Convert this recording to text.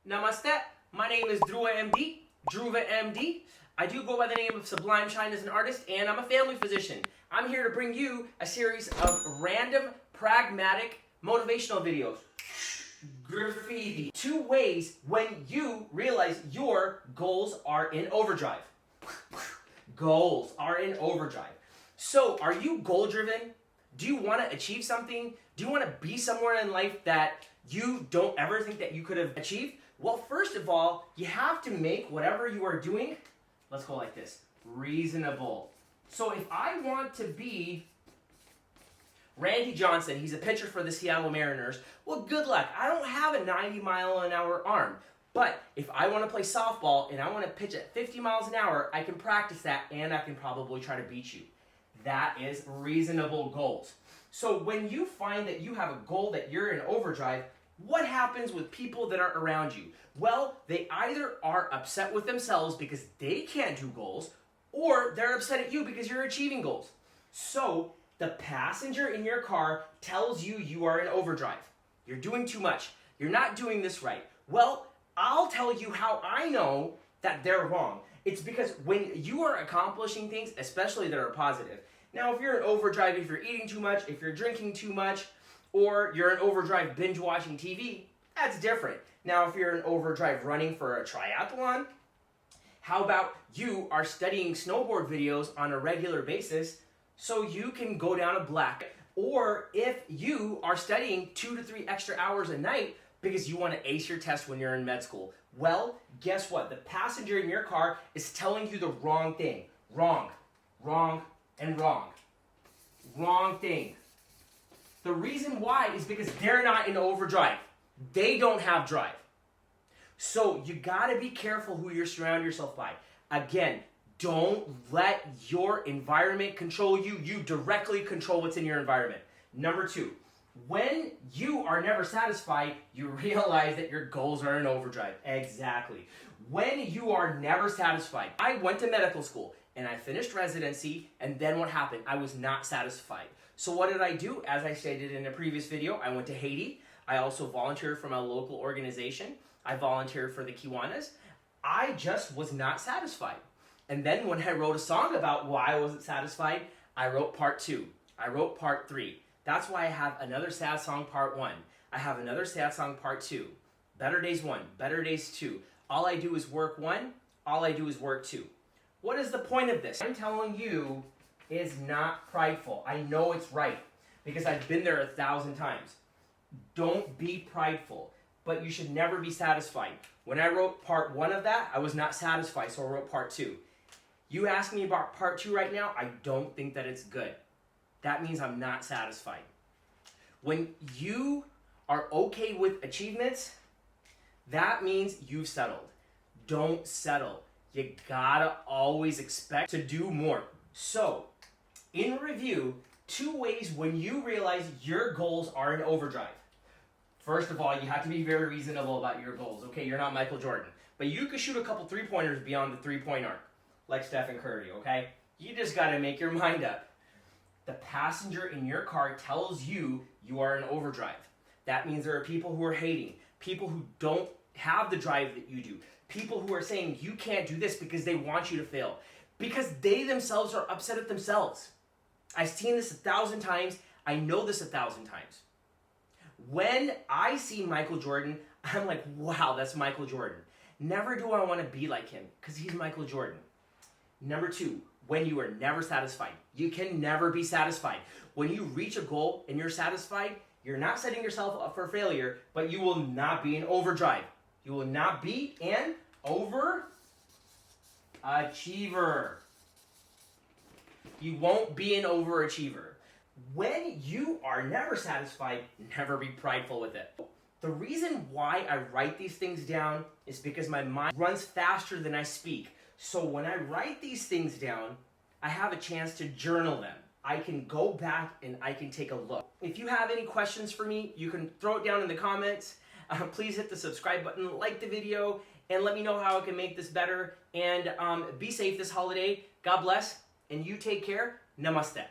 Namaste, my name is Dhruva M.D, Dhruva M.D. I do go by the name of Sublime Shine as an artist, and I'm a family physician. I'm here to bring you a series of random, pragmatic, motivational videos. Graffiti. 2 ways when you realize your goals are in overdrive. Goals are in overdrive. So, are you goal driven? Do you want to achieve something? Do you want to be somewhere in life that you don't ever think that you could have achieved? Well, first of all, you have to make whatever you are doing, let's go like this, reasonable. So if I want to be Randy Johnson, he's a pitcher for the Seattle Mariners, well, good luck. I don't have a 90-mile-an-hour arm. But if I want to play softball and I want to pitch at 50 miles an hour, I can practice that and I can probably try to beat you. That is reasonable goals. So when you find that you have a goal that you're in overdrive, what happens with people that are around you? Well, they either are upset with themselves because they can't do goals, or they're upset at you because you're achieving goals. So the passenger in your car tells you you are in overdrive. You're doing too much. You're not doing this right. Well, I'll tell you how I know that they're wrong. It's because when you are accomplishing things, especially that are positive. Now, if you're in overdrive, if you're eating too much, if you're drinking too much, or you're in overdrive binge watching TV, that's different. Now, if you're in overdrive running for a triathlon, how about you are studying snowboard videos on a regular basis so you can go down a black? Or if you are studying 2 to 3 extra hours a night because you want to ace your test when you're in med school, well, guess what? The passenger in your car is telling you the wrong thing. Wrong, wrong, and wrong. Wrong thing. The reason why is because they're not in overdrive. They don't have drive. So you gotta be careful who you surround yourself by. Again, don't let your environment control you. You directly control what's in your environment. Number 2, when you are never satisfied, you realize that your goals are in overdrive. Exactly. When you are never satisfied. I went to medical school and I finished residency, and then what happened? I was not satisfied. So what did I do? As I stated in a previous video, I went to Haiti. I also volunteered for my local organization. I volunteered for the Kiwanis. I just was not satisfied. And then when I wrote a song about why I wasn't satisfied, I wrote part 2. I wrote part 3. That's why I have another sad song part 1. I have another sad song part 2. Better Days 1, Better Days 2. All I do is work 1, all I do is work 2. What is the point of this? I'm telling you is not prideful. I know it's right because I've been there 1,000 times. Don't be prideful, but you should never be satisfied. When I wrote part 1 of that, I was not satisfied, so I wrote part 2. You ask me about part 2 right now, I don't think that it's good. That means I'm not satisfied. When you are okay with achievements, that means you've settled. Don't settle. You gotta always expect to do more. So, in review, 2 ways when you realize your goals are in overdrive. First of all, you have to be very reasonable about your goals. Okay, you're not Michael Jordan. But you could shoot a couple 3-pointers beyond the 3-point arc, like Stephen Curry, okay? You just gotta make your mind up. The passenger in your car tells you you are in overdrive. That means there are people who are hating, people who don't have the drive that you do, people who are saying you can't do this because they want you to fail, because they themselves are upset at themselves. I've seen this 1,000 times. I know this 1,000 times. When I see Michael Jordan, I'm like, wow, that's Michael Jordan. Never do I want to be like him because he's Michael Jordan. Number 2, when you are never satisfied. You can never be satisfied. When you reach a goal and you're satisfied, you're not setting yourself up for failure, but you will not be in overdrive. You will not be an overachiever. You won't be an overachiever. When you are never satisfied, never be prideful with it. The reason why I write these things down is because my mind runs faster than I speak. So when I write these things down, I have a chance to journal them. I can go back and I can take a look. If you have any questions for me, you can throw it down in the comments. Please hit the subscribe button, like the video, and let me know how I can make this better. And be safe this holiday. God bless, and you take care. Namaste.